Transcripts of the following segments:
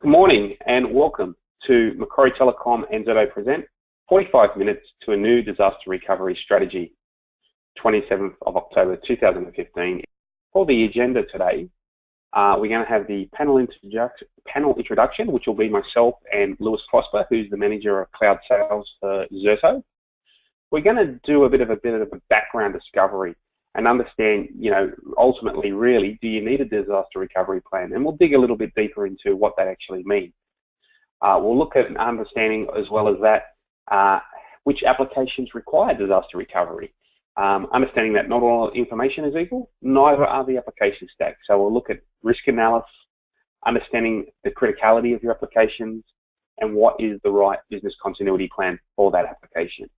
Good morning and welcome to Macquarie Telecom and Zerto present 45 minutes to a new disaster recovery strategy, 27th of October 2015. For the agenda today, we're going to have the panel introduction, which will be myself and Lewis Prosper, who's the manager of cloud sales for Zerto. We're going to do a bit of a background discovery and understand, ultimately, really, do you need a disaster recovery plan? And we'll dig a little bit deeper into what that actually means. We'll look at understanding, as well as that, which applications require disaster recovery. Understanding that not all information is equal, neither are the application stacks. So we'll look at risk analysis, understanding the criticality of your applications, and what is the right business continuity plan for that application.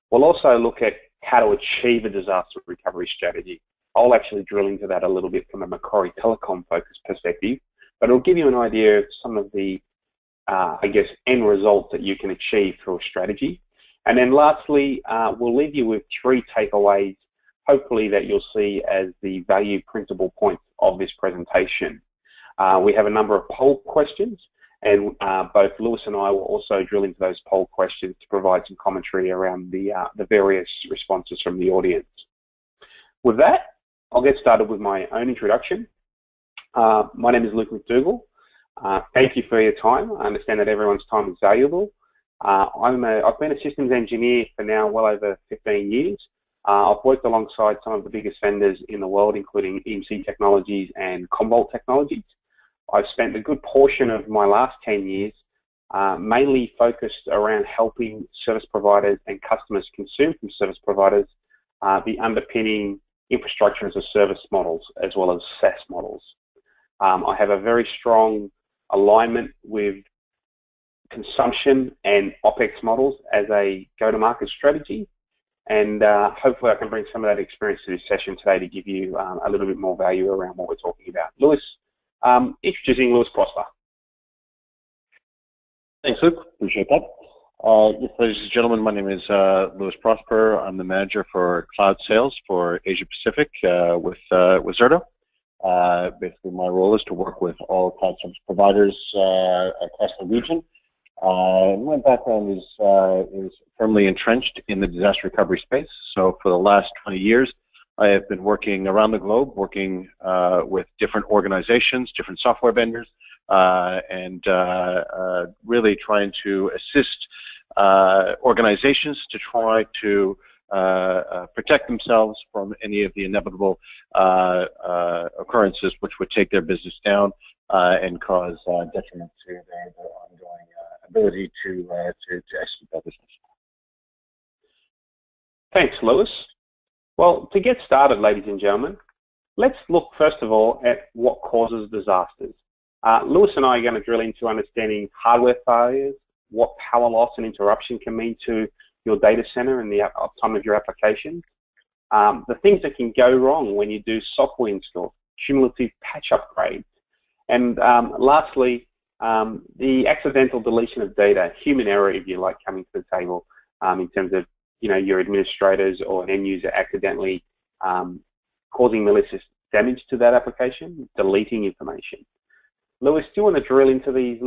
We'll also look at how to achieve a disaster recovery strategy. I'll actually drill into that a little bit from a Macquarie Telecom focused perspective, but it'll give you an idea of some of the, end results that you can achieve through a strategy. And then lastly, we'll leave you with 3 takeaways, hopefully that you'll see as the value principal points of this presentation. We have a number of poll questions, and both Lewis and I will also drill into those poll questions to provide some commentary around the various responses from the audience. With that, I'll get started with my own introduction. My name is Luke McDougall. Thank you for your time. I understand that everyone's time is valuable. I've been a systems engineer for now well over 15 years. I've worked alongside some of the biggest vendors in the world, including EMC Technologies and Commvault Technologies. I've spent a good portion of my last 10 years mainly focused around helping service providers and customers consume from service providers the underpinning infrastructure as a service models as well as SaaS models. I have a very strong alignment with consumption and OPEX models as a go-to-market strategy, and hopefully I can bring some of that experience to this session today to give you a little bit more value around what we're talking about. Lewis, introducing Lewis Prosper. Thanks, Luke. Appreciate that. Ladies and gentlemen, my name is Lewis Prosper. I'm the manager for cloud sales for Asia Pacific with Zerto. Basically, my role is to work with all cloud service providers across the region. My background is firmly entrenched in the disaster recovery space. So for the last 20 years, I have been working around the globe, working with different organizations, different software vendors, and really trying to assist organizations to try to protect themselves from any of the inevitable occurrences which would take their business down and cause detriment to their ongoing ability to execute that business. Thanks, Lewis. Well, to get started, ladies and gentlemen, let's look first of all at what causes disasters. Lewis and I are going to drill into understanding hardware failures, what power loss and interruption can mean to your data center and the uptime of your application, the things that can go wrong when you do software install, cumulative patch upgrades, and lastly, the accidental deletion of data, human error, if you like, coming to the table in terms of your administrators or an end user accidentally causing malicious damage to that application, deleting information. Lewis, do you want to drill into these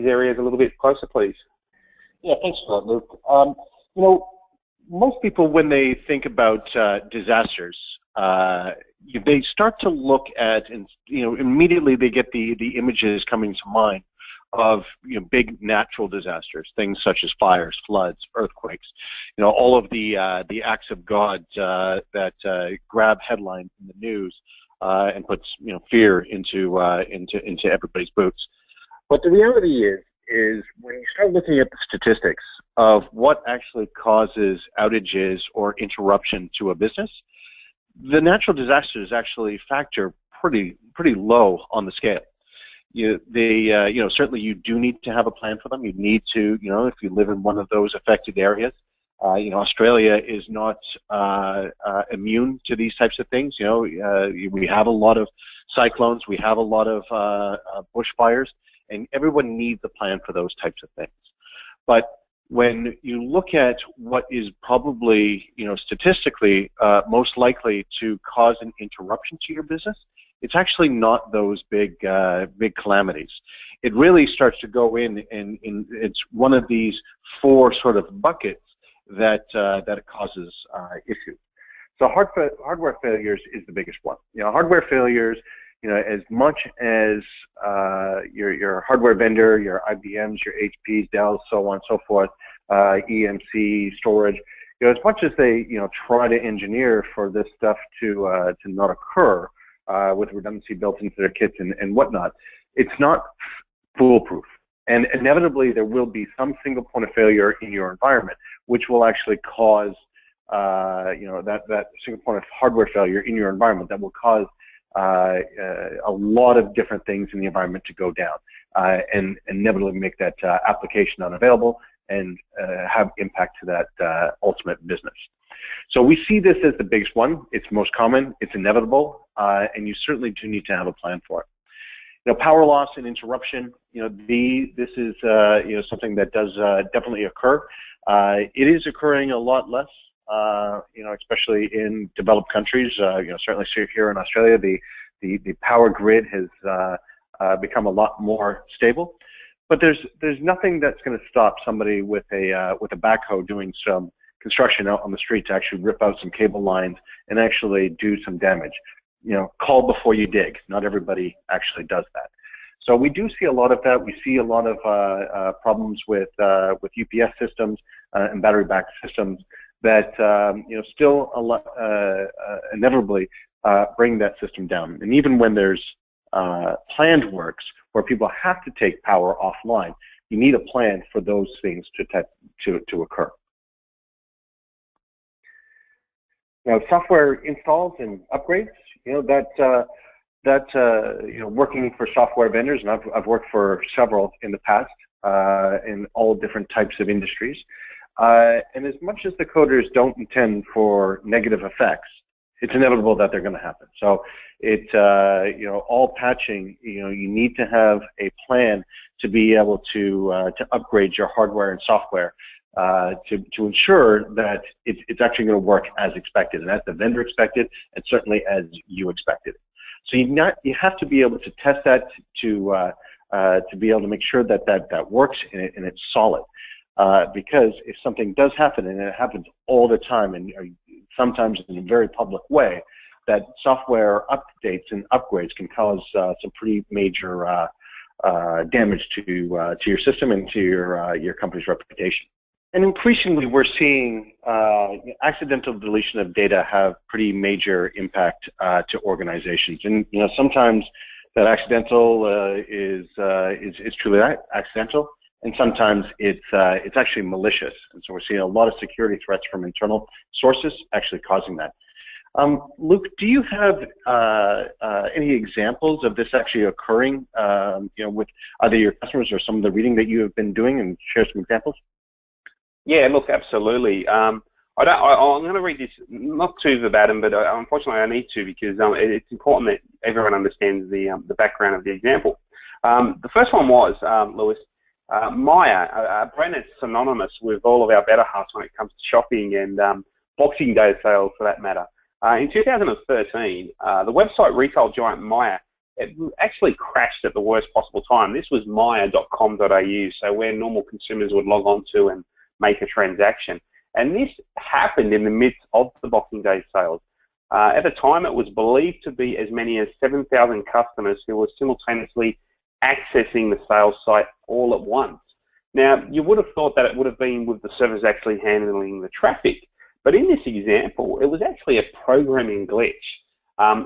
areas a little bit closer, please? Yeah, thanks for that, Luke. Most people, when they think about disasters, they start to look at, and immediately they get the images coming to mind of big natural disasters, things such as fires, floods, earthquakes, all of the acts of God that grab headlines in the news and puts fear into everybody's boots. But the reality is when you start looking at the statistics of what actually causes outages or interruption to a business, the natural disasters actually factor pretty low on the scale. Certainly you do need to have a plan for them. You need to, if you live in one of those affected areas. Australia is not immune to these types of things. We have a lot of cyclones, we have a lot of bushfires, and everyone needs a plan for those types of things. But when you look at what is probably, statistically most likely to cause an interruption to your business, it's actually not those big calamities. It really starts to go in it's one of these four sort of buckets that it causes issues. So hardware failures is the biggest one. Hardware failures, as much as your hardware vendor, your IBMs, your HPs, Dells, so on and so forth, EMC, storage, as much as they try to engineer for this stuff to not occur with redundancy built into their kits and whatnot, it's not foolproof. And inevitably, there will be some single point of failure in your environment, which will actually cause that single point of hardware failure in your environment that will cause a lot of different things in the environment to go down and inevitably make that application unavailable and have impact to that ultimate business. So we see this as the biggest one. It's most common, it's inevitable, and you certainly do need to have a plan for it. Power loss and interruption, this is something that does definitely occur. It is occurring a lot less, especially in developed countries. Certainly here in Australia, the power grid has become a lot more stable. But there's nothing that's going to stop somebody with a backhoe doing some construction out on the street to actually rip out some cable lines and actually do some damage. Call before you dig. Not everybody actually does that. So we do see a lot of that. We see a lot of problems with UPS systems and battery-backed systems that still inevitably bring that system down. And even when there's planned works where people have to take power offline, you need a plan for those things to occur. Now, software installs and upgrades, working for software vendors, and I've worked for several in the past in all different types of industries. And as much as the coders don't intend for negative effects, it's inevitable that they're going to happen. So all patching, you need to have a plan to be able to upgrade your hardware and software to ensure that it's actually going to work as expected, and as the vendor expected, and certainly as you expected. So you have to be able to test that to be able to make sure that works and it's solid. Because if something does happen, and it happens all the time, and sometimes in a very public way, that software updates and upgrades can cause some pretty major damage to your system and to your company's reputation. And increasingly, we're seeing accidental deletion of data have pretty major impact to organizations. And sometimes that accidental is truly accidental, and sometimes it's actually malicious. And so we're seeing a lot of security threats from internal sources actually causing that. Luke, do you have any examples of this actually occurring, with either your customers or some of the reading that you have been doing, and share some examples? Yeah, look, absolutely. I'm going to read this not too verbatim, but unfortunately I need to, because it's important that everyone understands the background of the example. The first one was, Lewis, Maya, a brand that's synonymous with all of our better halves when it comes to shopping and Boxing Day sales, for that matter. In 2013, the website retail giant Maya, it actually crashed at the worst possible time. This was maya.com.au, so where normal consumers would log on to and make a transaction. And this happened in the midst of the Boxing Day sales. At the time, it was believed to be as many as 7,000 customers who were simultaneously accessing the sales site all at once. Now, you would have thought that it would have been with the servers actually handling the traffic, but in this example, it was actually a programming glitch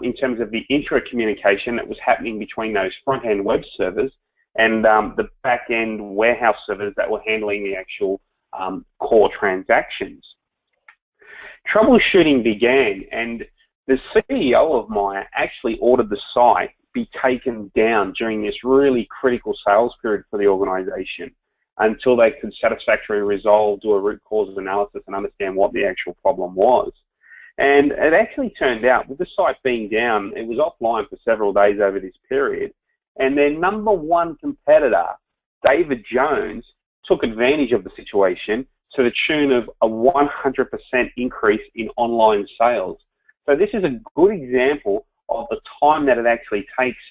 in terms of the intra-communication that was happening between those front-end web servers and the back-end warehouse servers that were handling the actual core transactions. Troubleshooting began, and the CEO of Maya actually ordered the site be taken down during this really critical sales period for the organization until they could satisfactorily resolve, do a root cause analysis, and understand what the actual problem was. And it actually turned out, with the site being down, it was offline for several days over this period, and their number one competitor, David Jones, took advantage of the situation to the tune of a 100% increase in online sales. So this is a good example of the time that it actually takes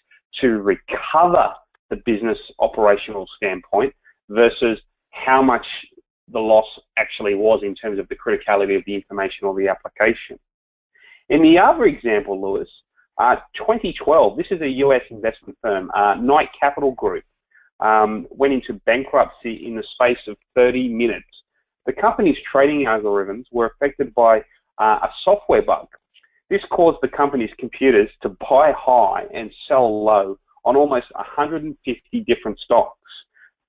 to recover the business operational standpoint versus how much the loss actually was in terms of the criticality of the information or the application. In the other example, Lewis, 2012, this is a US investment firm, Knight Capital Group, went into bankruptcy in the space of 30 minutes. The company's trading algorithms were affected by a software bug. This caused the company's computers to buy high and sell low on almost 150 different stocks.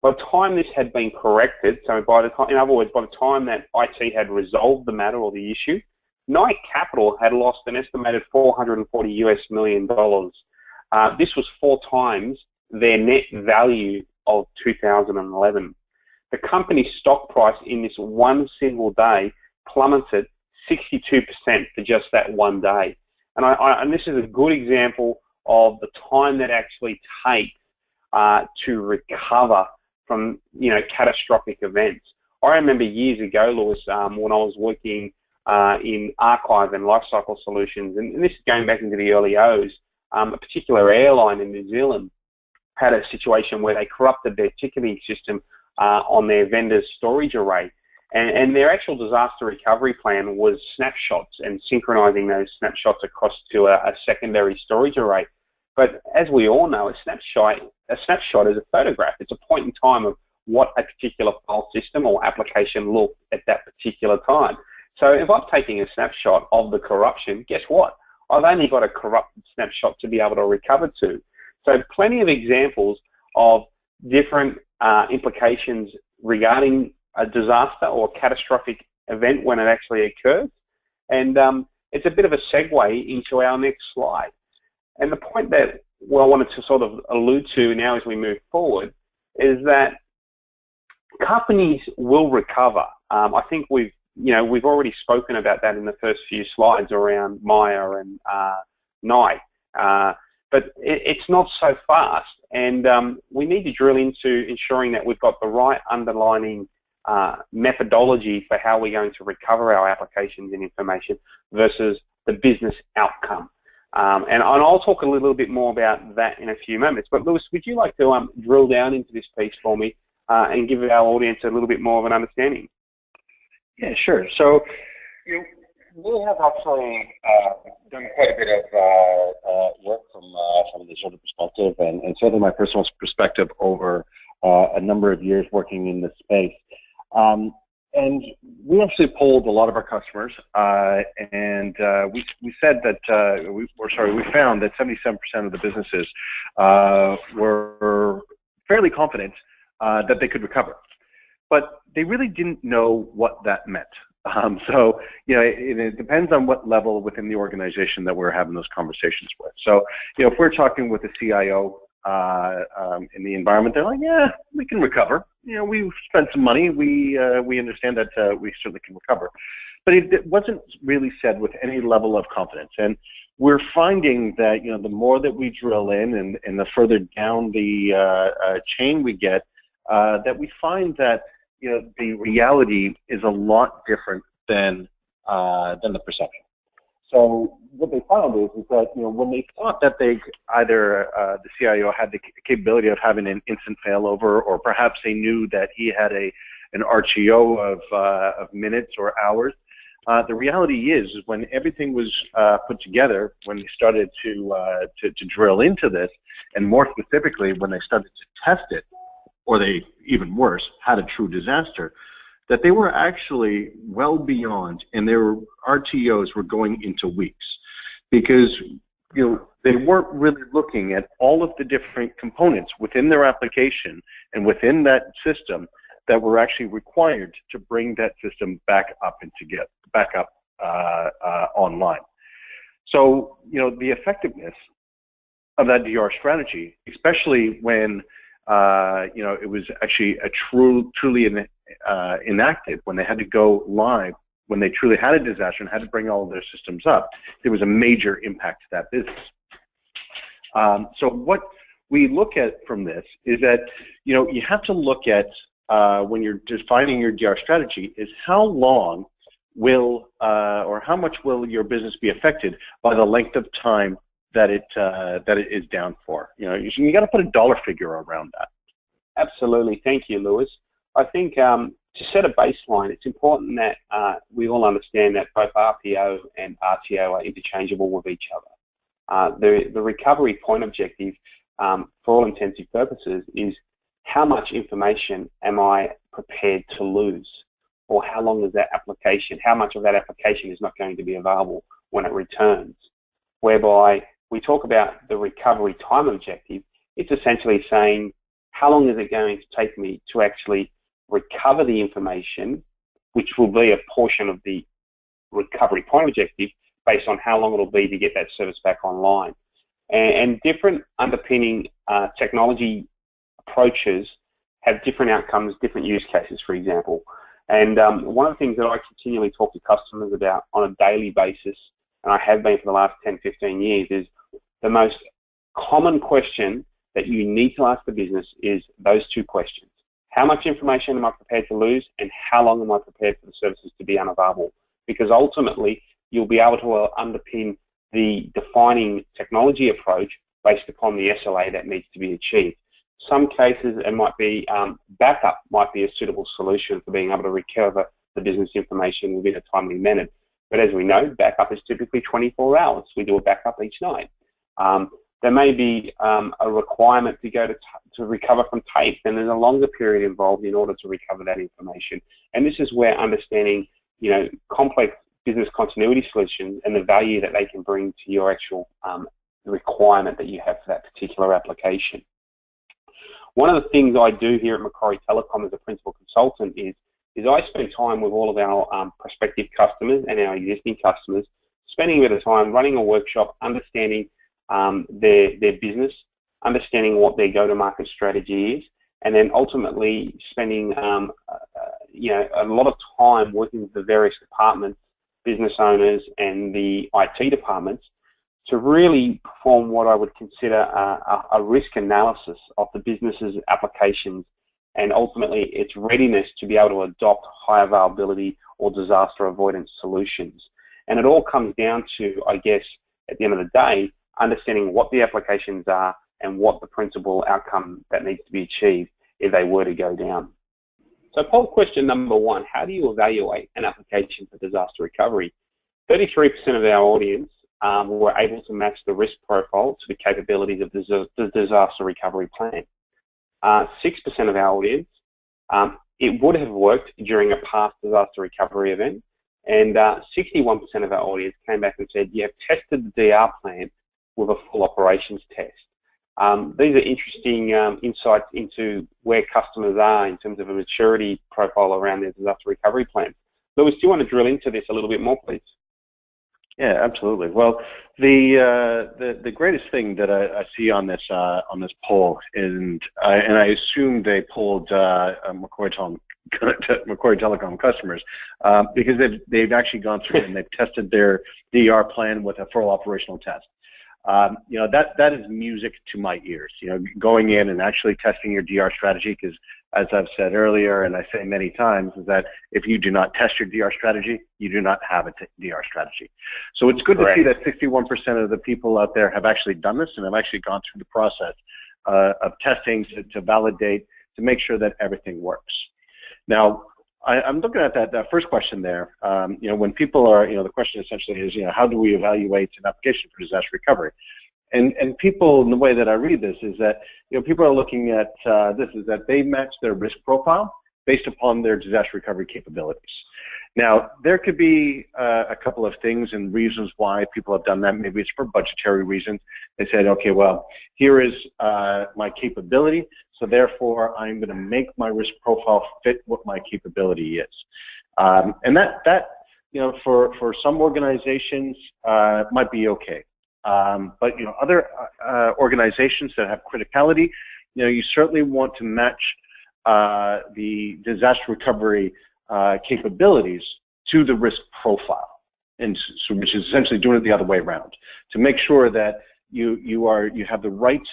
By the time this had been corrected, so by the time, in other words, by the time that IT had resolved the matter or the issue, Knight Capital had lost an estimated $440 million. This was 4 times their net value of 2011. The company's stock price in this one single day plummeted 62% for just that one day. And this is a good example of the time that actually takes to recover from, catastrophic events. I remember years ago, Lewis, when I was working in archive and lifecycle solutions, and this is going back into the early O's, a particular airline in New Zealand had a situation where they corrupted their ticketing system on their vendor's storage array. And their actual disaster recovery plan was snapshots and synchronizing those snapshots across to a secondary storage array. But as we all know, a snapshot is a photograph. It's a point in time of what a particular file system or application looked at that particular time. So if I'm taking a snapshot of the corruption, guess what? I've only got a corrupted snapshot to be able to recover to. So plenty of examples of different implications regarding a disaster or catastrophic event when it actually occurs. And it's a bit of a segue into our next slide. And the point that I wanted to sort of allude to now as we move forward is that companies will recover. I think we've already spoken about that in the first few slides around Maya and Knight. But it's not so fast, and we need to drill into ensuring that we've got the right underlying methodology for how we're going to recover our applications and information versus the business outcome. And I'll talk a little bit more about that in a few moments. But Lewis, would you like to drill down into this piece for me and give our audience a little bit more of an understanding? Yeah, sure. So, we have actually done quite a bit of work from the Zerto perspective, and certainly my personal perspective over a number of years working in this space. And we actually polled a lot of our customers, and we said that we found that 77% of the businesses were fairly confident that they could recover, but they really didn't know what that meant. So, it depends on what level within the organization that we're having those conversations with. So, if we're talking with the CIO in the environment, they're like, yeah, we can recover. We've spent some money. We understand that we certainly can recover. But it wasn't really said with any level of confidence. And we're finding that, the more that we drill in and the further down the chain we get, that we find that the reality is a lot different than the perception. So what they found is that when they thought that they either the CIO had the capability of having an instant failover, or perhaps they knew that he had an RTO of minutes or hours, the reality is when everything was put together, when they started to drill into this, and more specifically when they started to test it, or they, even worse, had a true disaster, that they were actually well beyond, and their RTOs were going into weeks, because they weren't really looking at all of the different components within their application and within that system that were actually required to bring that system back up and to get back up online. So the effectiveness of that DR strategy, especially when it was actually a truly enacted, when they had to go live, when they truly had a disaster and had to bring all of their systems up, there was a major impact to that business. So what we look at from this is that, you have to look at, when you're defining your DR strategy, is how long will, or how much will your business be affected by the length of time that it is down for. You got to put a dollar figure around that. Absolutely, thank you, Lewis. I think to set a baseline, it's important that we all understand that both RPO and RTO are interchangeable with each other. The recovery point objective, for all intents and purposes, is how much information am I prepared to lose, or how long is that application, how much of that application is not going to be available when it returns. Whereby we talk about the recovery time objective, it's essentially saying how long is it going to take me to actually recover the information, which will be a portion of the recovery point objective based on how long it'll be to get that service back online. And different underpinning technology approaches have different outcomes, different use cases, for example. And one of the things that I continually talk to customers about on a daily basis, and I have been for the last 10, 15 years, is the most common question that you need to ask the business is those two questions. How much information am I prepared to lose, and how long am I prepared for the services to be unavailable? Because ultimately, you'll be able to underpin the defining technology approach based upon the SLA that needs to be achieved. Some cases, it might be backup might be a suitable solution for being able to recover the business information within a timely manner. But as we know, backup is typically 24 hours. We do a backup each night. There may be a requirement to go to recover from tape, and there's a longer period involved in order to recover that information. And this is where understanding, complex business continuity solutions and the value that they can bring to your actual requirement that you have for that particular application. One of the things I do here at Macquarie Telecom as a principal consultant is I spend time with all of our prospective customers and our existing customers, spending a bit of time running a workshop, understanding their business, understanding what their go-to-market strategy is, and then ultimately spending a lot of time working with the various departments, business owners, and the IT departments to really perform what I would consider a risk analysis of the business's applications and ultimately its readiness to be able to adopt high availability or disaster avoidance solutions. And it all comes down to, I guess, at the end of the day, understanding what the applications are and what the principal outcome that needs to be achieved if they were to go down. So poll question number 1, how do you evaluate an application for disaster recovery? 33% of our audience were able to match the risk profile to the capabilities of the disaster recovery plan. 6% of our audience, it would have worked during a past disaster recovery event, and 61% of our audience came back and said, yeah, I've tested the DR plan with a full operations test. These are interesting insights into where customers are in terms of a maturity profile around their disaster recovery plan. Lewis, do you want to drill into this a little bit more, please? Yeah, absolutely. Well, the greatest thing that I see on this poll, and I assume they polled Macquarie Telecom customers because they've actually gone through and they've tested their DR plan with a full operational test. That is music to my ears. Going in and actually testing your DR strategy, because as I've said earlier, and I say many times, is that if you do not test your DR strategy, you do not have a DR strategy. So it's good to see that 61% of the people out there have actually done this and have actually gone through the process of testing to validate, to make sure that everything works. Now, I'm looking at that first question there. When people are, the question essentially is, how do we evaluate an application for disaster recovery? And people, in the way that I read this, is that people are looking at this is that they match their risk profile based upon their disaster recovery capabilities. Now, there could be a couple of things and reasons why people have done that. Maybe it's for budgetary reasons. They said, okay, well, here is my capability, so therefore I'm going to make my risk profile fit what my capability is. And that for some organizations might be okay. But other organizations that have criticality, you certainly want to match the disaster recovery capabilities to the risk profile, and so, which is essentially doing it the other way around, to make sure that you have the right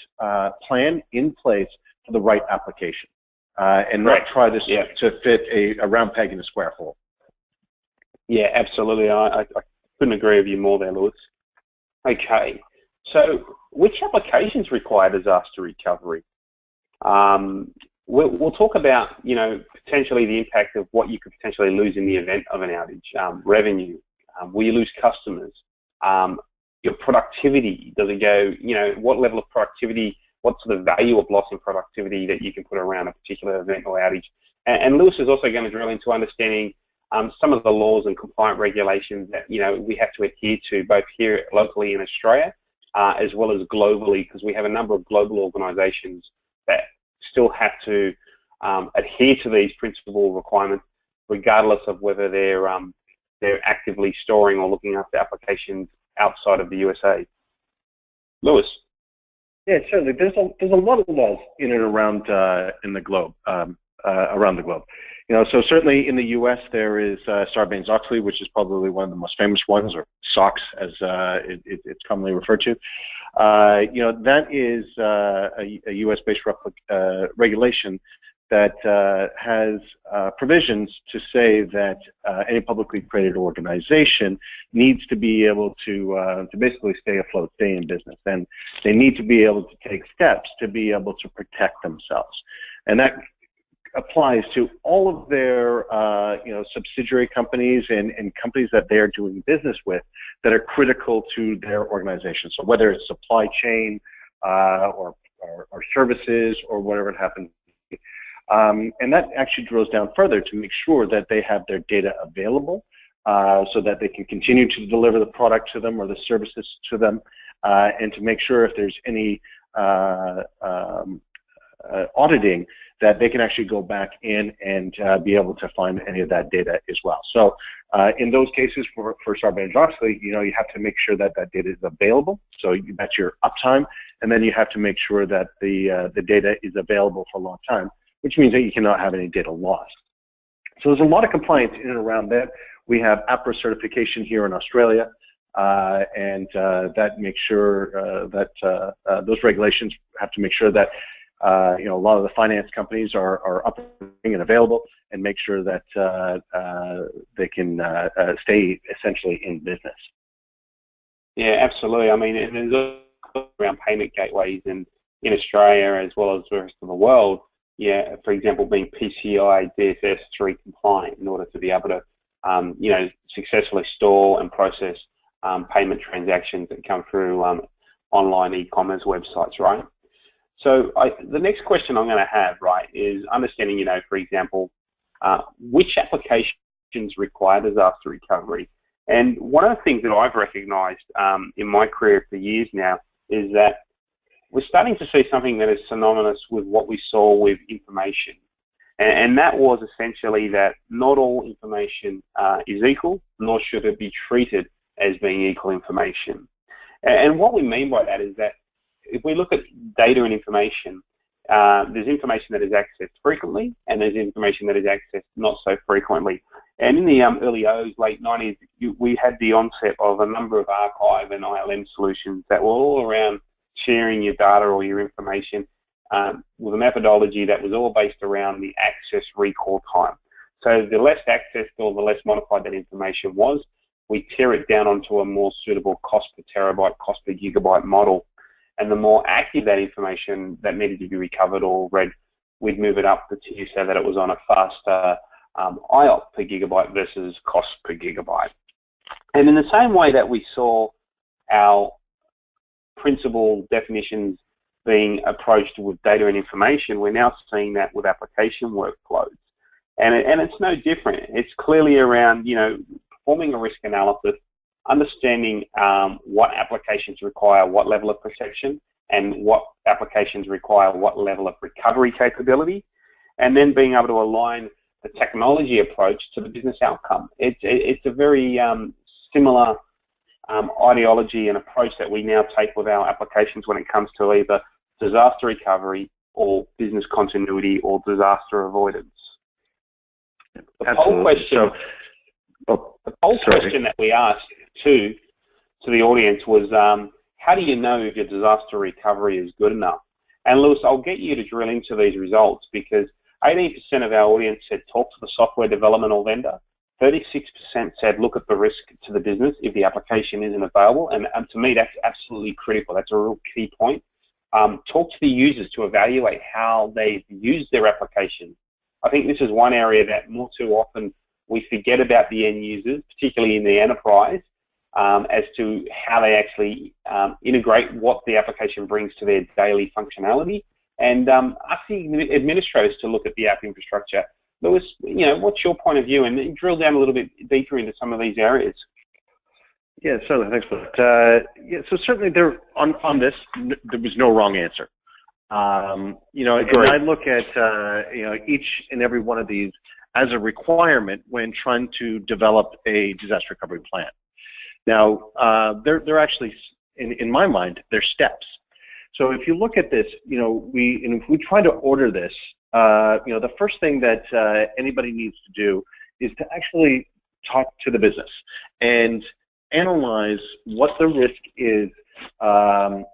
plan in place for the right application, and not try this to fit a round peg in a square hole. Yeah, absolutely. I couldn't agree with you more there, Lewis. Okay, So which applications require disaster recovery? We'll talk about, potentially the impact of what you could potentially lose in the event of an outage, revenue, will you lose customers, your productivity, does it go, what level of productivity, what's the value of loss in productivity that you can put around a particular event or outage. And Lewis is also going to drill into understanding some of the laws and compliant regulations that, we have to adhere to both here locally in Australia, as well as globally, because we have a number of global organisations that still have to adhere to these principal requirements, regardless of whether they're actively storing or looking after applications outside of the USA. Lewis. Yeah, certainly. There's a lot of laws in and around in the globe, around the globe. So certainly in the U.S. there is Sarbanes-Oxley, which is probably one of the most famous ones, or SOX as it's commonly referred to. That is a U.S.-based regulation that has provisions to say that any publicly traded organization needs to be able to basically stay afloat, stay in business, and they need to be able to take steps to be able to protect themselves, and that applies to all of their subsidiary companies and companies that they're doing business with that are critical to their organization. So whether it's supply chain or services or whatever it happens to be. And that actually drills down further to make sure that they have their data available so that they can continue to deliver the product to them or the services to them, and to make sure if there's any auditing, that they can actually go back in and be able to find any of that data as well. So in those cases for Sarbanes-Oxley, you have to make sure that that data is available. So that's your uptime, and then you have to make sure that the data is available for a long time, which means that you cannot have any data lost. So there's a lot of compliance in and around that. We have APRA certification here in Australia, and that makes sure that those regulations have to make sure that a lot of the finance companies are up and available, and make sure that they can stay essentially in business. Yeah, absolutely. I mean, and there's also around payment gateways in Australia as well as the rest of the world. Yeah, for example, being PCI DSS 3 compliant in order to be able to, successfully store and process payment transactions that come through online e-commerce websites, right? So the next question I'm going to have, right, is understanding, for example, which applications require disaster recovery. And one of the things that I've recognized in my career for years now is that we're starting to see something that is synonymous with what we saw with information. And that was essentially that not all information is equal, nor should it be treated as being equal information. And what we mean by that is that if we look at data and information, there's information that is accessed frequently, and there's information that is accessed not so frequently. And in the early O's, late 90s, we had the onset of a number of archive and ILM solutions that were all around sharing your data or your information with a methodology that was all based around the access recall time. So the less accessed or the less modified that information was, we tear it down onto a more suitable cost per terabyte, cost per gigabyte model. And the more active that information that needed to be recovered or read, we'd move it up the tier so that it was on a faster IOP per gigabyte versus cost per gigabyte. And in the same way that we saw our principal definitions being approached with data and information, we're now seeing that with application workflows. And it's no different. It's clearly around, performing a risk analysis, understanding what applications require what level of protection and what applications require what level of recovery capability, and then being able to align the technology approach to the business outcome. It's a very similar ideology and approach that we now take with our applications when it comes to either disaster recovery or business continuity or disaster avoidance. The whole question, question that we asked to the audience was, how do you know if your disaster recovery is good enough? And Lewis, I'll get you to drill into these results, because 18% of our audience said talk to the software development or vendor, 36% said look at the risk to the business if the application isn't available, and to me that's absolutely critical. That's a real key point. Talk to the users to evaluate how they've used their application. I think this is one area that more too often we forget about the end users, particularly in the enterprise, as to how they actually integrate what the application brings to their daily functionality, and asking administrators to look at the app infrastructure. Lewis, what's your point of view, and drill down a little bit deeper into some of these areas? Yeah, certainly. Thanks for that. Yeah, so certainly there on this, there was no wrong answer. And I look at each and every one of these as a requirement when trying to develop a disaster recovery plan. Now, they're actually, in my mind, they're steps. So if you look at this, if we try to order this, the first thing that anybody needs to do is to actually talk to the business and analyze what the risk is for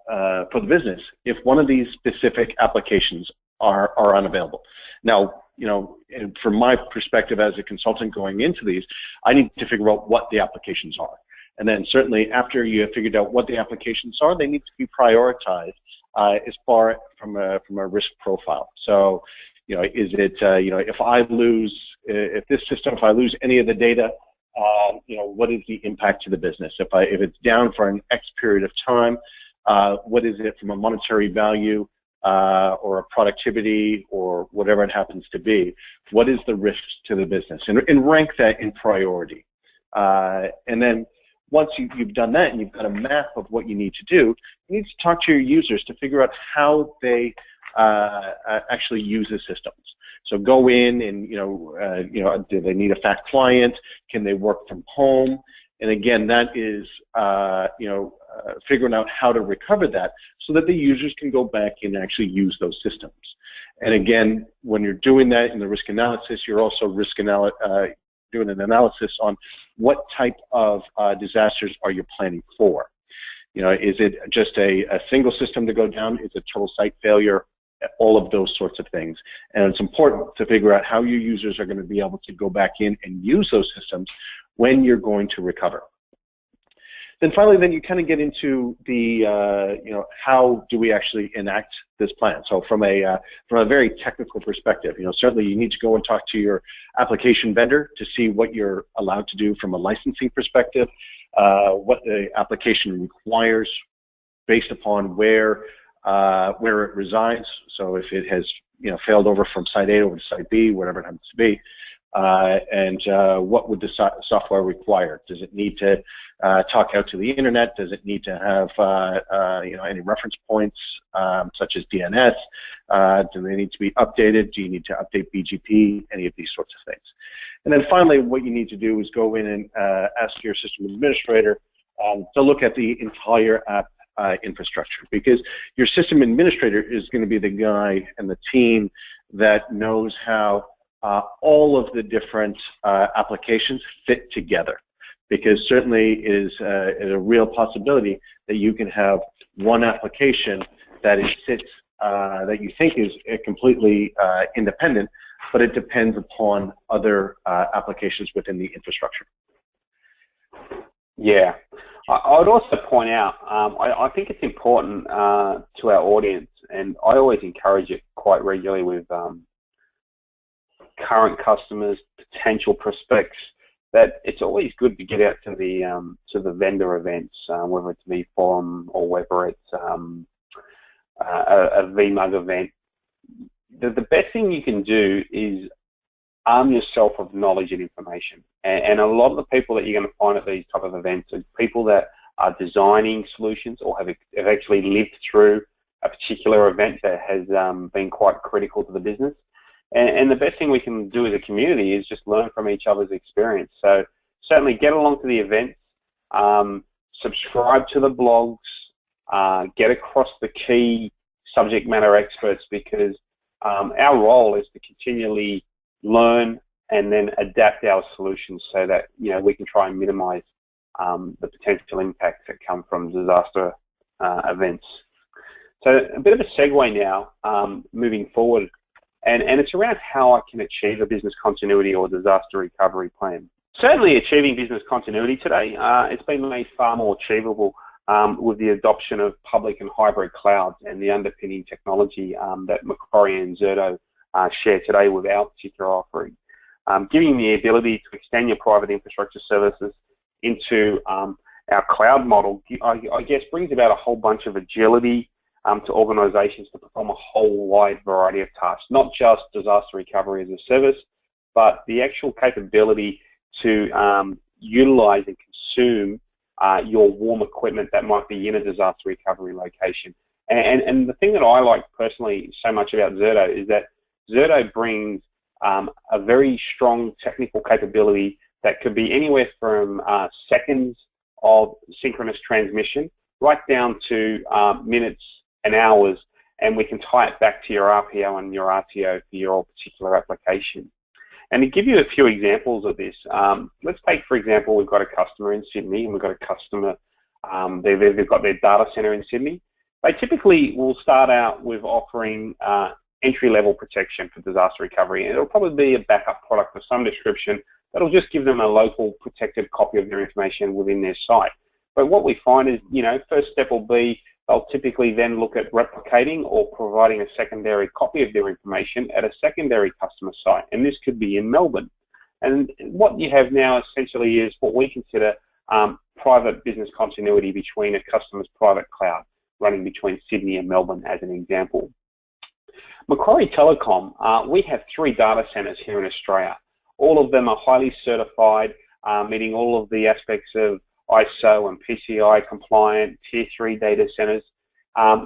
the business if one of these specific applications are unavailable. Now, and from my perspective as a consultant going into these, I need to figure out what the applications are. And then certainly after you have figured out what the applications are, they need to be prioritized as far from a risk profile. So, is it, if I lose any of the data, what is the impact to the business? If it's down for an X period of time, what is it from a monetary value or a productivity or whatever it happens to be? What is the risk to the business? And rank that in priority. And then once you've done that and you've got a map of what you need to do, you need to talk to your users to figure out how they actually use the systems. So go in and, do they need a fact client? Can they work from home? And again, that is, figuring out how to recover that so that the users can go back and actually use those systems. And again, when you're doing that in the risk analysis, you're also doing an analysis on what type of disasters are you planning for. Is it just a single system to go down? Is it total site failure? All of those sorts of things. And it's important to figure out how your users are going to be able to go back in and use those systems when you're going to recover. Then finally, you kind of get into the, how do we actually enact this plan? So from a very technical perspective, certainly you need to go and talk to your application vendor to see what you're allowed to do from a licensing perspective, what the application requires based upon where it resides. So if it has, failed over from site A over to site B, whatever it happens to be, and what would the software require? Does it need to talk out to the internet? Does it need to have any reference points such as DNS? Do they need to be updated? Do you need to update BGP? Any of these sorts of things. And then finally, what you need to do is go in and ask your system administrator to look at the entire app infrastructure, because your system administrator is going to be the guy and the team that knows how all of the different applications fit together, because certainly it is a real possibility that you can have one application that sits that you think is completely independent, but it depends upon other applications within the infrastructure. Yeah, I would also point out, I think it's important to our audience, and I always encourage it quite regularly with current customers, potential prospects, that it's always good to get out to the vendor events, whether it's vForum or whether it's a VMUG event. The best thing you can do is arm yourself of knowledge and information. And a lot of the people that you're going to find at these type of events are people that are designing solutions or have actually lived through a particular event that has been quite critical to the business. And the best thing we can do as a community is just learn from each other's experience. So certainly get along to the events, subscribe to the blogs, get across the key subject matter experts, because our role is to continually learn and then adapt our solutions so that we can try and minimize the potential impacts that come from disaster events. So a bit of a segue now, moving forward, and it's around how I can achieve a business continuity or disaster recovery plan. Certainly achieving business continuity today, it's been made far more achievable with the adoption of public and hybrid clouds and the underpinning technology that Macquarie and Zerto share today with our particular offering. Giving the ability to extend your private infrastructure services into our cloud model, I guess, brings about a whole bunch of agility to organisations to perform a whole wide variety of tasks, not just disaster recovery as a service, but the actual capability to utilise and consume your warm equipment that might be in a disaster recovery location. And the thing that I like personally so much about Zerto is that Zerto brings a very strong technical capability that could be anywhere from seconds of synchronous transmission right down to minutes and hours, and we can tie it back to your RPO and your RTO for your particular application. And to give you a few examples of this, let's take, for example, we've got a customer in Sydney, and we've got a customer, they've got their data center in Sydney. They typically will start out with offering entry-level protection for disaster recovery, and it'll probably be a backup product of some description that'll just give them a local protected copy of their information within their site. But what we find is, first step will be they'll typically then look at replicating or providing a secondary copy of their information at a secondary customer site, and this could be in Melbourne. And what you have now essentially is what we consider private business continuity between a customer's private cloud running between Sydney and Melbourne as an example. Macquarie Telecom, we have 3 data centres here in Australia. All of them are highly certified, meeting all of the aspects of ISO and PCI compliant Tier 3 data centres.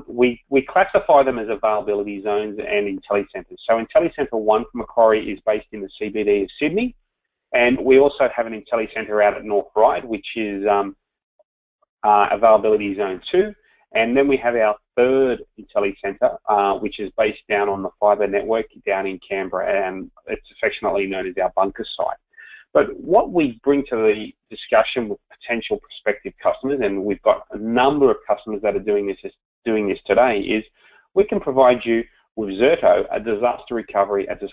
We classify them as availability zones and IntelliCentres. So IntelliCentre 1 for Macquarie is based in the CBD of Sydney, and we also have an IntelliCentre out at North Ryde, which is availability zone 2. And then we have our third IntelliCentre, which is based down on the fibre network down in Canberra, and it's affectionately known as our bunker site. But what we bring to the discussion with potential prospective customers, and we've got a number of customers that are doing this today, is we can provide you with Zerto, a disaster recovery as a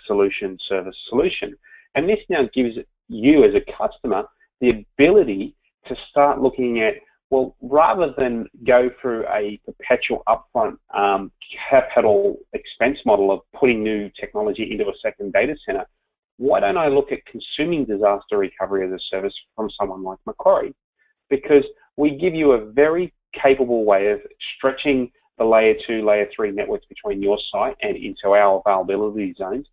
service solution. And this now gives you as a customer the ability to start looking at, well, rather than go through a perpetual upfront capital expense model of putting new technology into a second data center, why don't I look at consuming disaster recovery as a service from someone like Macquarie? Because we give you a very capable way of stretching the layer 2, layer 3 networks between your site and into our availability zones.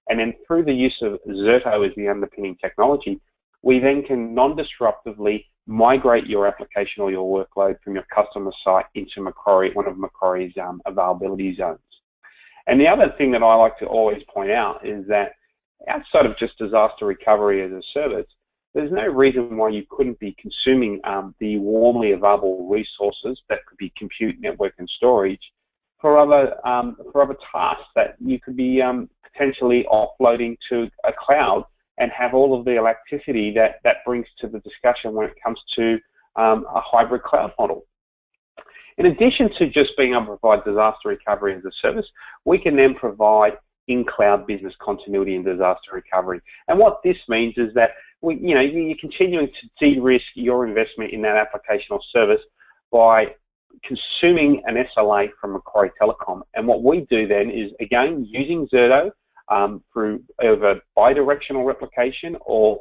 And then through the use of Zerto as the underpinning technology, we then can non-disruptively migrate your application or your workload from your customer site into Macquarie, one of Macquarie's availability zones. And the other thing that I like to always point out is that outside of just disaster recovery as a service, there's no reason why you couldn't be consuming the warmly available resources that could be compute, network, and storage for other tasks that you could be potentially offloading to a cloud and have all of the elasticity that brings to the discussion when it comes to a hybrid cloud model. In addition to just being able to provide disaster recovery as a service, we can then provide in-cloud business continuity and disaster recovery. And what this means is that you're continuing to de-risk your investment in that application or service by consuming an SLA from Macquarie Telecom. And what we do then is, again, using Zerto through either bidirectional replication or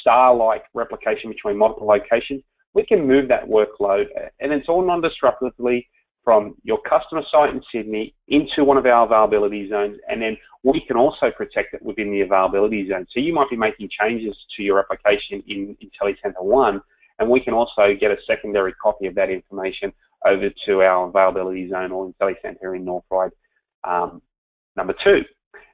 star-like replication between multiple locations, we can move that workload, and it's all non-disruptively from your customer site in Sydney into one of our availability zones, and then we can also protect it within the availability zone. So you might be making changes to your application in IntelliCentre 1, and we can also get a secondary copy of that information over to our availability zone or IntelliCentre in North Ryde number 2.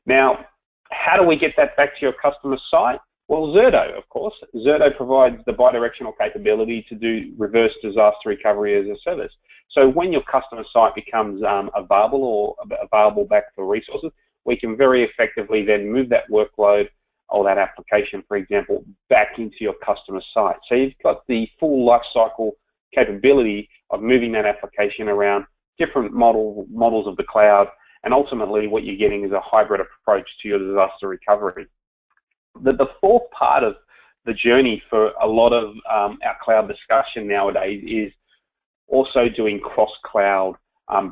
Now, how do we get that back to your customer site? Well, Zerto, of course. Zerto provides the bidirectional capability to do reverse disaster recovery as a service. So when your customer site becomes available back for resources, we can very effectively then move that workload or that application, for example, back into your customer site. So you've got the full life cycle capability of moving that application around different models of the cloud, and ultimately what you're getting is a hybrid approach to your disaster recovery. The fourth part of the journey for a lot of our cloud discussion nowadays is also doing cross-cloud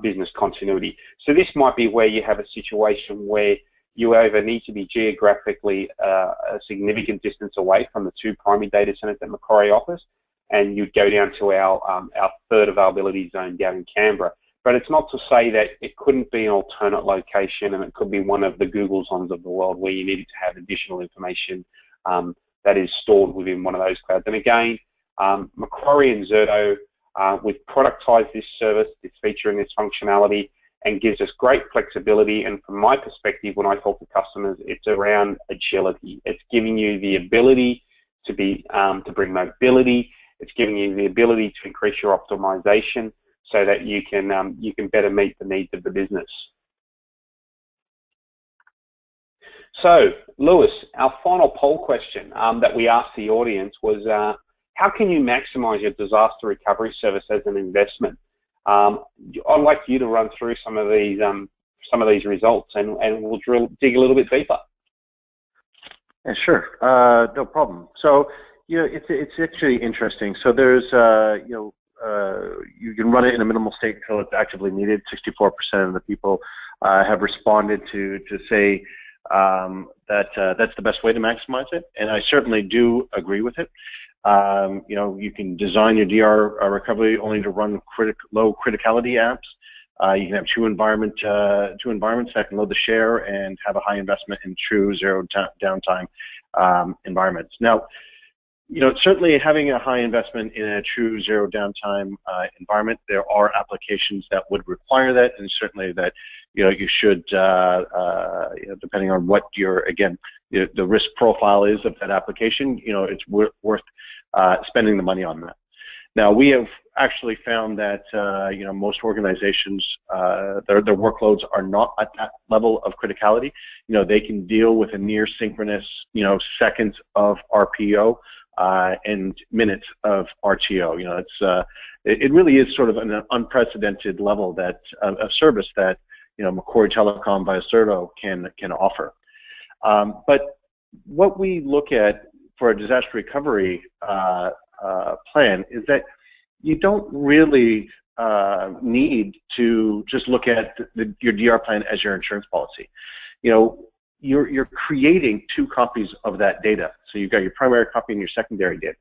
business continuity. So this might be where you have a situation where you either need to be geographically a significant distance away from the two primary data centers that Macquarie offers, and you'd go down to our third availability zone down in Canberra. But it's not to say that it couldn't be an alternate location, and it could be one of the Google zones of the world where you needed to have additional information that is stored within one of those clouds. And again, Macquarie and Zerto, we've productized this service, this feature and this functionality, and gives us great flexibility. And from my perspective, when I talk to customers, it's around agility. It's giving you the ability to bring mobility. It's giving you the ability to increase your optimization so that you can better meet the needs of the business. So, Lewis, our final poll question that we asked the audience was, how can you maximize your disaster recovery service as an investment? I'd like you to run through some of these results, and we'll dig a little bit deeper. Yeah, sure, no problem. So, it's actually interesting. So there's, you can run it in a minimal state until it's actively needed. 64% of the people have responded to say that that's the best way to maximize it, and I certainly do agree with it. You can design your DR recovery only to run low criticality apps. You can have two environments that can load the share and have a high investment in true zero downtime environments. Now, certainly having a high investment in a true zero downtime environment, there are applications that would require that, and certainly that you should, depending on what the risk profile is of that application, it's worth spending the money on that. Now, we have actually found that most organizations, their workloads are not at that level of criticality. They can deal with a near synchronous, seconds of RPO and minutes of RTO. It really is sort of an unprecedented level of service that Macquarie Telecom via Zerto can offer. But what we look at for a disaster recovery plan is that you don't really need to just look at your DR plan as your insurance policy. You're creating two copies of that data. So you've got your primary copy and your secondary data.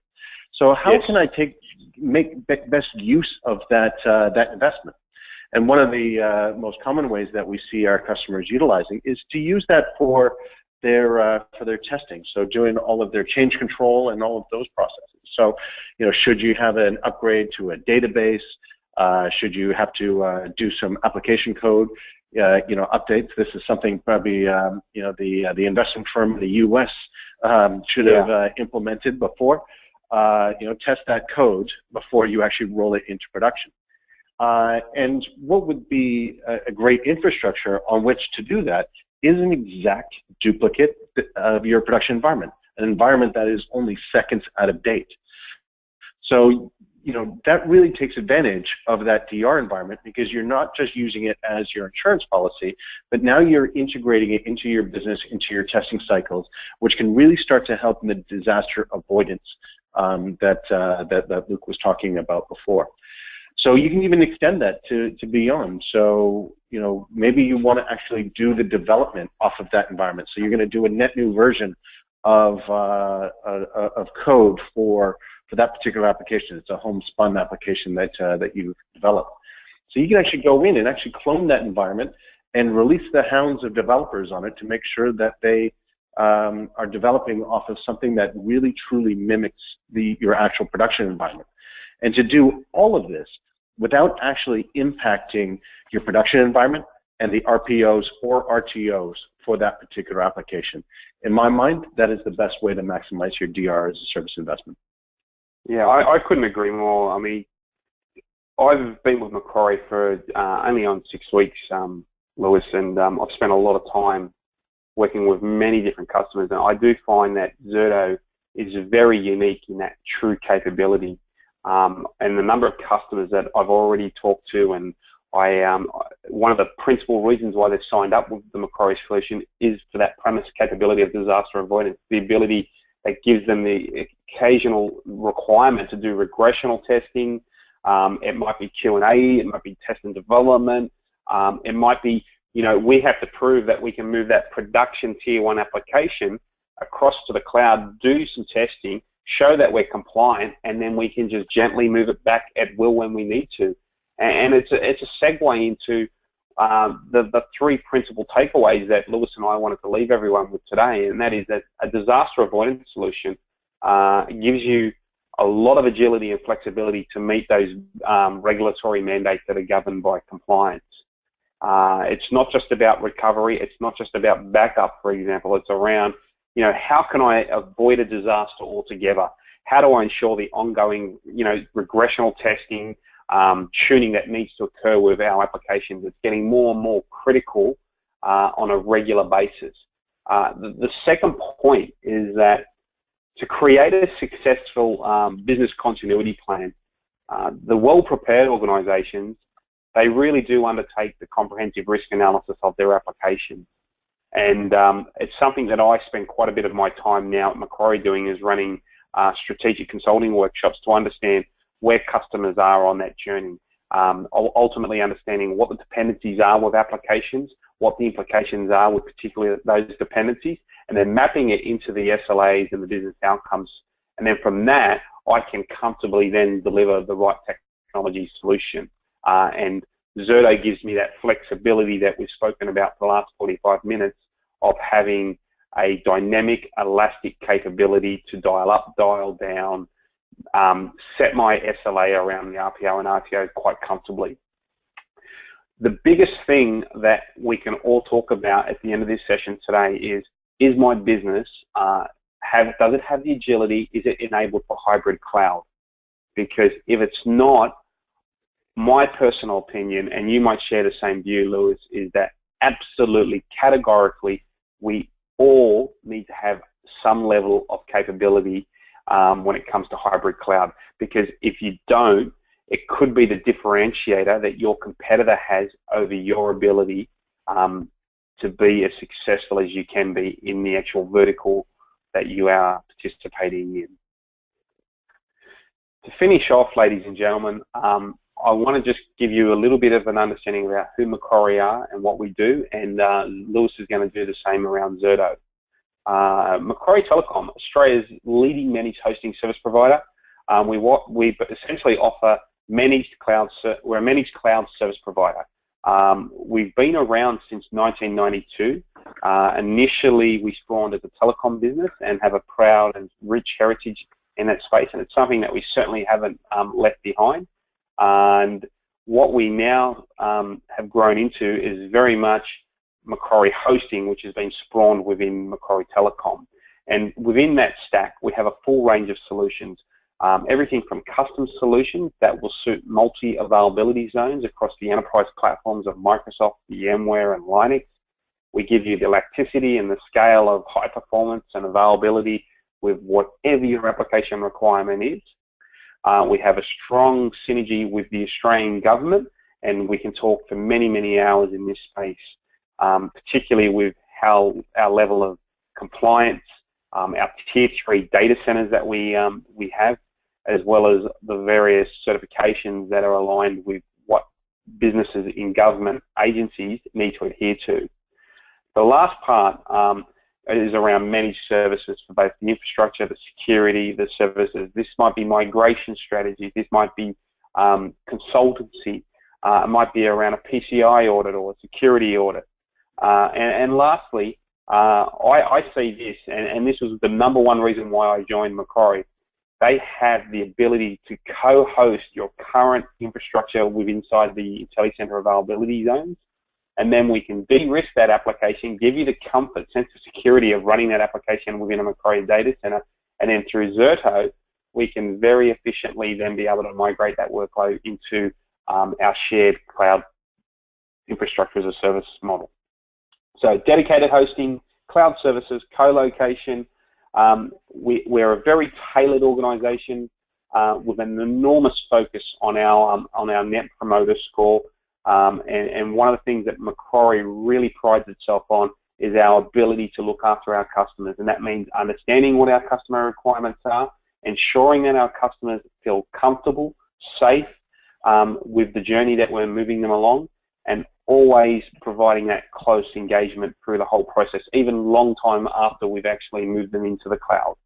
So how can I make best use of that investment? And one of the most common ways that we see our customers utilizing is to use that for their testing. So doing all of their change control and all of those processes. So, should you have an upgrade to a database? Should you have to do some application code? Updates. This is something probably the investment firm in the U.S. Should have implemented before. Test that code before you actually roll it into production. And what would be a great infrastructure on which to do that is an exact duplicate of your production environment, an environment that is only seconds out of date. So, that really takes advantage of that DR environment, because you're not just using it as your insurance policy, but now you're integrating it into your business, into your testing cycles, which can really start to help in the disaster avoidance that Luke was talking about before. So you can even extend that to beyond. So, maybe you want to actually do the development off of that environment. So you're going to do a net new version of code for that particular application. It's a homespun application that you've developed. So you can actually go in and actually clone that environment and release the hounds of developers on it to make sure that they are developing off of something that really truly mimics your actual production environment. And to do all of this without actually impacting your production environment and the RPOs or RTOs for that particular application. In my mind, that is the best way to maximize your DR as a service investment. Yeah, I couldn't agree more. I mean, I've been with Macquarie for only on 6 weeks, Lewis, and I've spent a lot of time working with many different customers, and I do find that Zerto is very unique in that true capability. And the number of customers that I've already talked to, and one of the principal reasons why they've signed up with the Macquarie solution is for that premise capability of disaster avoidance, the ability that gives them the occasional requirement to do regressional testing. It might be Q&A, it might be test and development, it might be, we have to prove that we can move that production tier 1 application across to the cloud, do some testing, show that we're compliant, and then we can just gently move it back at will when we need to. And it's a segue into the 3 principal takeaways that Lewis and I wanted to leave everyone with today, and that is that a disaster avoidance solution gives you a lot of agility and flexibility to meet those regulatory mandates that are governed by compliance. It's not just about recovery, it's not just about backup, for example, it's around, how can I avoid a disaster altogether? How do I ensure the ongoing, regressional testing, tuning that needs to occur with our applications? It's getting more and more critical on a regular basis. The second point is that to create a successful business continuity plan, the well-prepared organizations, they really do undertake the comprehensive risk analysis of their applications. And it's something that I spend quite a bit of my time now at Macquarie doing, is running strategic consulting workshops to understand where customers are on that journey. Ultimately understanding what the dependencies are with applications, what the implications are with particularly those dependencies, and then mapping it into the SLAs and the business outcomes. And then from that, I can comfortably then deliver the right technology solution. And Zerto gives me that flexibility that we've spoken about for the last 45 minutes of having a dynamic, elastic capability to dial up, dial down, set my SLA around the RPO and RTO quite comfortably. The biggest thing that we can all talk about at the end of this session today is my business, does it have the agility? Is it enabled for hybrid cloud? Because if it's not, my personal opinion, and you might share the same view, Lewis, is that absolutely, categorically, we all need to have some level of capability when it comes to hybrid cloud. Because if you don't, it could be the differentiator that your competitor has over your ability to be as successful as you can be in the actual vertical that you are participating in. To finish off, ladies and gentlemen, I want to just give you a little bit of an understanding about who Macquarie are and what we do, and Lewis is going to do the same around Zerto. Macquarie Telecom, Australia's leading managed hosting service provider. We essentially offer managed cloud. We're a managed cloud service provider. We've been around since 1992. Initially, we spawned as a telecom business and have a proud and rich heritage in that space, and it's something that we certainly haven't left behind. And what we now have grown into is very much Macquarie Hosting, which has been spawned within Macquarie Telecom. And within that stack, we have a full range of solutions. Everything from custom solutions that will suit multi-availability zones across the enterprise platforms of Microsoft, VMware, and Linux. We give you the elasticity and the scale of high performance and availability with whatever your application requirement is. We have a strong synergy with the Australian government, and we can talk for many, many hours in this space, particularly with how our level of compliance, our tier 3 data centers that we have, as well as the various certifications that are aligned with what businesses in government agencies need to adhere to. The last part is around managed services for both the infrastructure, the security, the services. This might be migration strategies, this might be consultancy, it might be around a PCI audit or a security audit. And lastly, I see this, and this was the #1 reason why I joined Macquarie. They have the ability to co-host your current infrastructure inside the IntelliCenter availability zones, and then we can de-risk that application, give you the comfort, sense of security of running that application within a Macquarie data center, and then through Zerto, we can very efficiently then be able to migrate that workload into our shared cloud infrastructure as a service model. So dedicated hosting, cloud services, co-location. We're a very tailored organization with an enormous focus on our Net Promoter Score. And one of the things that Macquarie really prides itself on is our ability to look after our customers, and that means understanding what our customer requirements are, ensuring that our customers feel comfortable, safe with the journey that we're moving them along, and always providing that close engagement through the whole process, even long time after we've actually moved them into the cloud.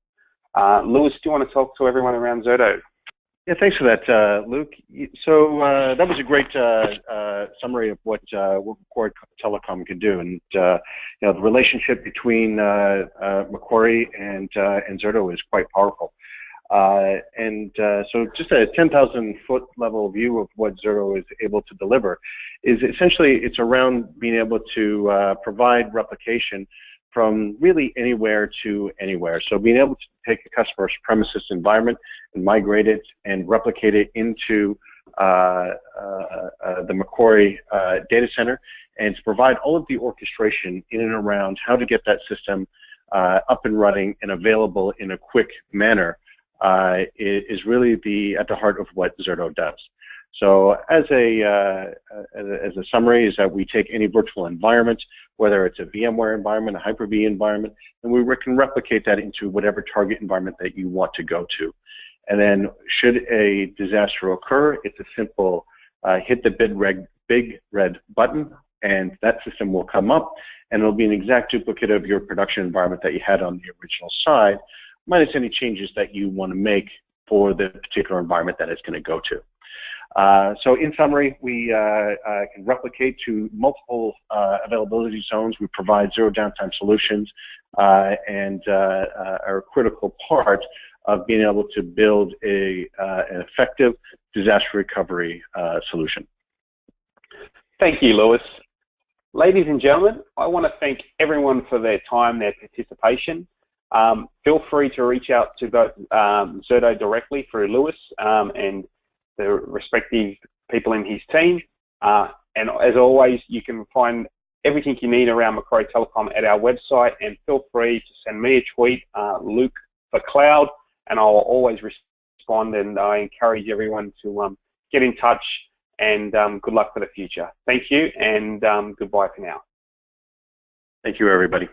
Lewis, do you want to talk to everyone around Zerto? Yeah, thanks for that, Luke. So that was a great summary of what Macquarie Telecom can do, and you know, the relationship between Macquarie and Zerto is quite powerful. So just a 10,000-foot level view of what Zerto is able to deliver is essentially it's around being able to provide replication from really anywhere to anywhere. So being able to take a customer's premises environment and migrate it and replicate it into the Macquarie data center, and to provide all of the orchestration in and around how to get that system up and running and available in a quick manner is really at the heart of what Zerto does. So as a summary is that we take any virtual environment, whether it's a VMware environment, a Hyper-V environment, and we can replicate that into whatever target environment that you want to go to. And then should a disaster occur, it's a simple hit the big red button, and that system will come up, and it'll be an exact duplicate of your production environment that you had on the original side, minus any changes that you want to make for the particular environment that it's going to go to. So in summary, we can replicate to multiple availability zones. We provide zero downtime solutions and are a critical part of being able to build an effective disaster recovery solution. Thank you, Lewis. Ladies and gentlemen, I want to thank everyone for their time, their participation. Feel free to reach out to Zerto directly through Lewis and the respective people in his team. And as always, you can find everything you need around Macquarie Telecom at our website, and feel free to send me a tweet, Luke for Cloud, and I'll always respond, and I encourage everyone to get in touch, and good luck for the future. Thank you, and goodbye for now. Thank you, everybody.